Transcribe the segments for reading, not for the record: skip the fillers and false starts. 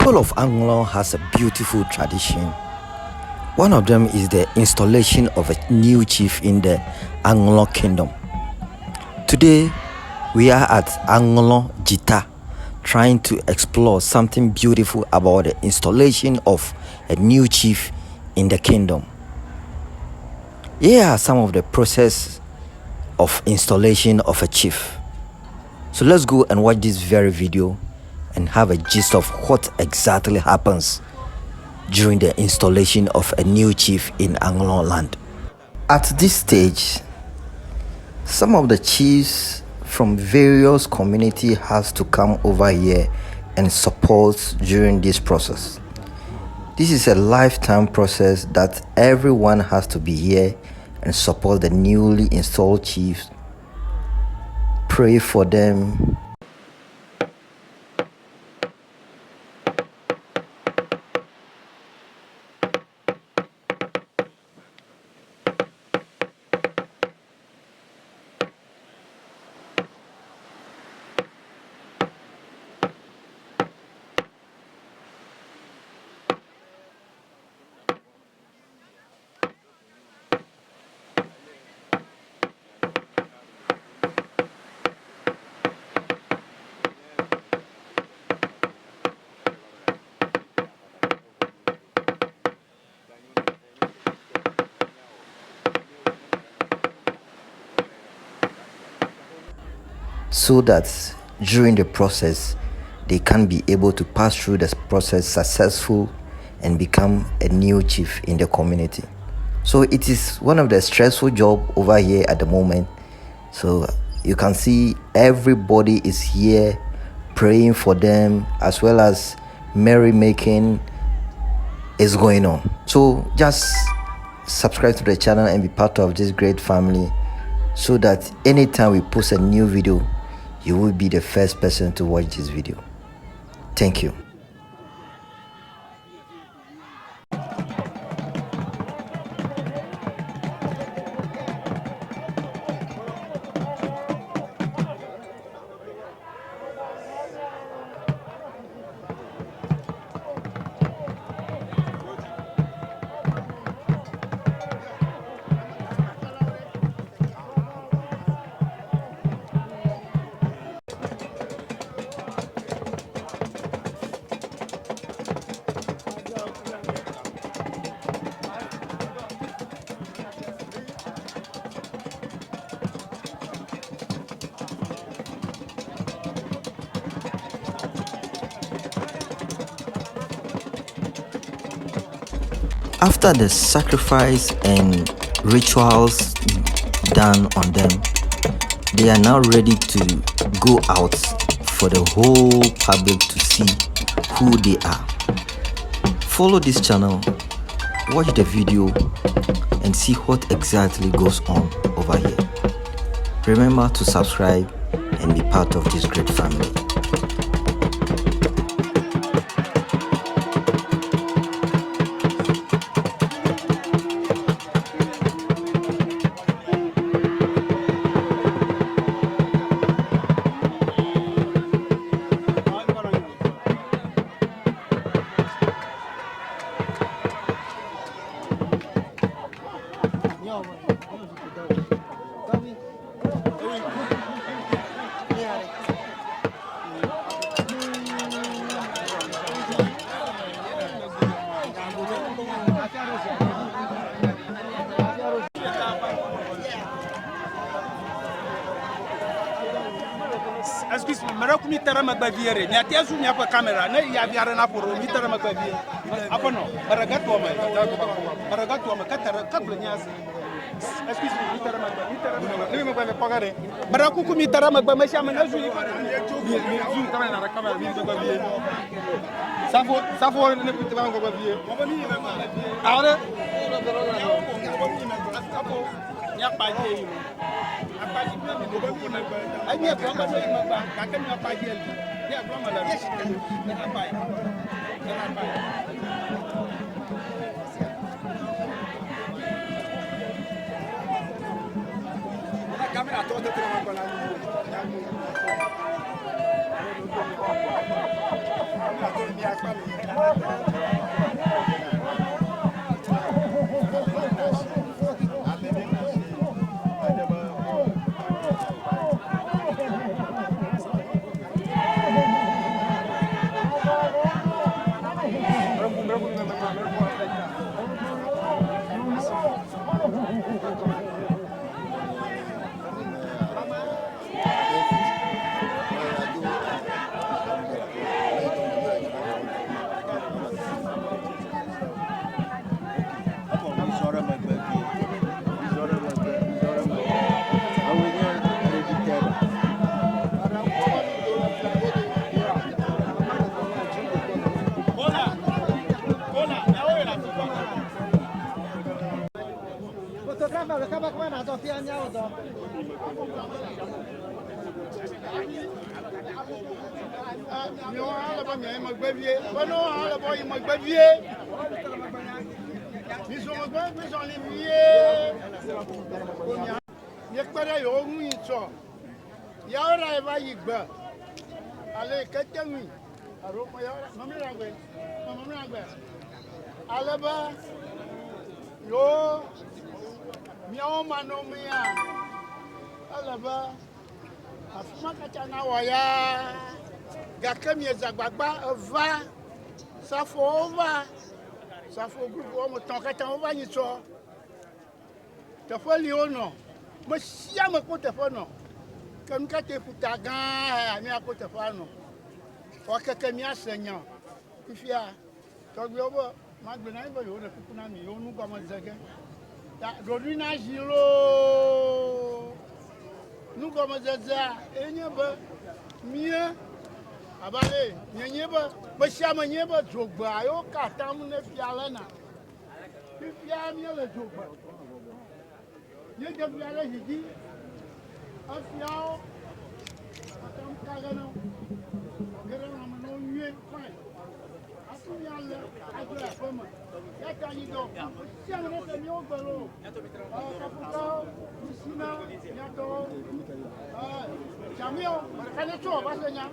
people of Anlo has a beautiful tradition. One of them is the installation of a new chief in the Anlo kingdom. Today, we are at Anlo Jita, trying to explore something beautiful about the installation of a new chief in the kingdom. Here are some of the process of installation of a chief. So let's go and watch this very video and have a gist of what exactly happens during the installation of a new chief in Anlo land. At this stage, some of the chiefs from various community has to come over here and support during this process. This is a lifetime process that everyone has to be here and support the newly installed chiefs, pray for them. So that during the process they can be able to pass through this process successful and become a new chief in the community. So it is one of the stressful job over here at the moment. So you can see everybody is here praying for them, as well as merrymaking is going on. So just subscribe to the channel and be part of this great family, so that anytime we post a new video, you will be the first person to watch this video. Thank you. After the sacrifice and rituals done on them, they are now ready to go out for the whole public to see who they are. Follow this channel, watch the video, and see what exactly goes on over here. Remember to subscribe and be part of this great family. Excuse me, mara kumi tara magbaviere. Ni atia zu nya kwa camera. Na ya biara na poro mi tara magbaviere. Apa no? Baragatu ama. Baragatu ama katara kabla nyasi. Excuse me, mi tara magbaviere. Ni magbaviere pagare. Mara kumi tara magbaviere ama na zu ni zu kama na kamera mi magbaviere. Safo ne puti banga magbaviere. Ara ya paje. Apaji na mi go ko na gba. Ai mi ko ma se ma gba ka ke mi apaji el. Ya gba ma la. Ni apai. Ni apai. Na kamera to te ma gba la. Alaba yo miao manomia alaba afuma kachana waya gakemie zagbagba va safo groupe o mo ton katan va ni so te fo li ono mo sia mo ko te fo no kem ka te futa gan mi ako te fo no o keke mi asenya ifia to gbe obo ma gbe na ibo yo na kuku na mi yo nu kwa mo zege da rodri na jilo nu kwa mo zeza enye ba mie abale nyenye ba mo sia mo nye ba jogba yo kata mu ne fiala na fia mi le jogba ye je fiala hiji afiao atam kagano gere na mo no nwie fine yalla agora fama ya tá indo se a mulher tem o belo capital piscina ya to chamio kana cho basenya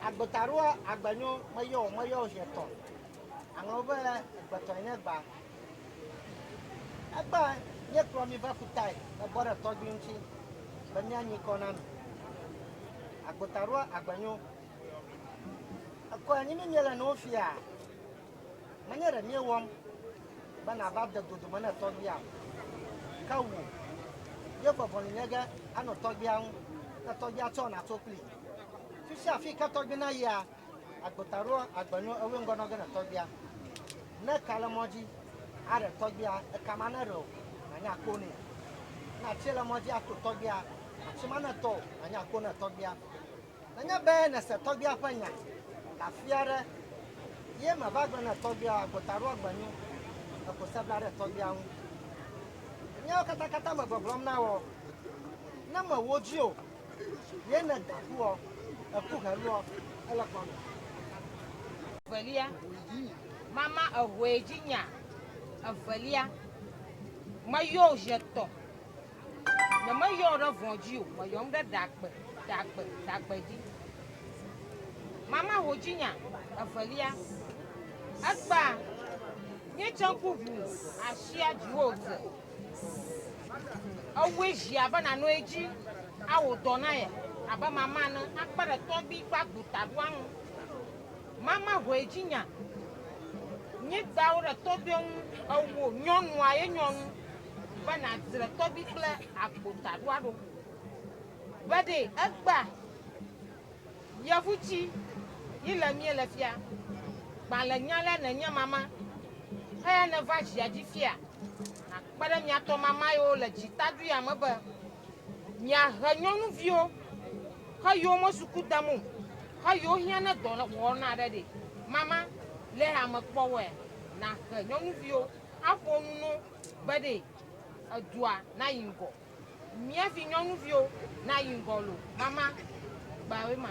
Agbotarua agbanyo mayo jeto angobe agbotonya gba agba ye kromi va futai na bora togbinchi banya ni konan agbotarua agbanyo akwa ni nyela no fia manyara ni wom bana babda dudu mana togbia kawu ye bobon nyega ano togbia na togbia cho na tokli fisi afika togbina ya agbotarua agbanyo ewe ngono gana togbia na kalamoji are togbia kamanero anya koni na chela moji ato togbia chimana to anya kona togbia nanya be na se togbia panya la fiare ye ma bagba na togbia agbotarua agbanyo akosabla togbia nya kata ma boglom na wo na ma wojio ye na dafuo Valia mama awejinya avalia mayo jeto na mayo ro vonji o mayo mda dakpe di mama hojinya avalia agba nye chankubu ashia juoze aweji abana no eji awo dona ye aba mama no akpara tobi gbagbuta duan mama hoejinya Nye dawo ɖe tɔgbiwo ŋu ewo nyɔnua ye nyɔnu be nadzre tɔgbi kple agbota ɖo aɖo. Be ɖe egba yevutsi yi le mie le fia. Gbalẽ nya le ne nye mama. Heya ne va zia dzi fia. Akpe ɖe miatɔ mama yiwo le dzitaɖui ame be miahe nyɔnuviwo he yiwo me suku dam o. He yiwo hiã ne dɔ wɔna ɖe ɖe. Mama le ame kpɔwɔe na he nyɔnuviwo aƒo nu no be ɖe edua na yi ŋgɔ. Mia vi nyɔnuviwo na yi ŋgɔ lo. Mama gbawoe ma.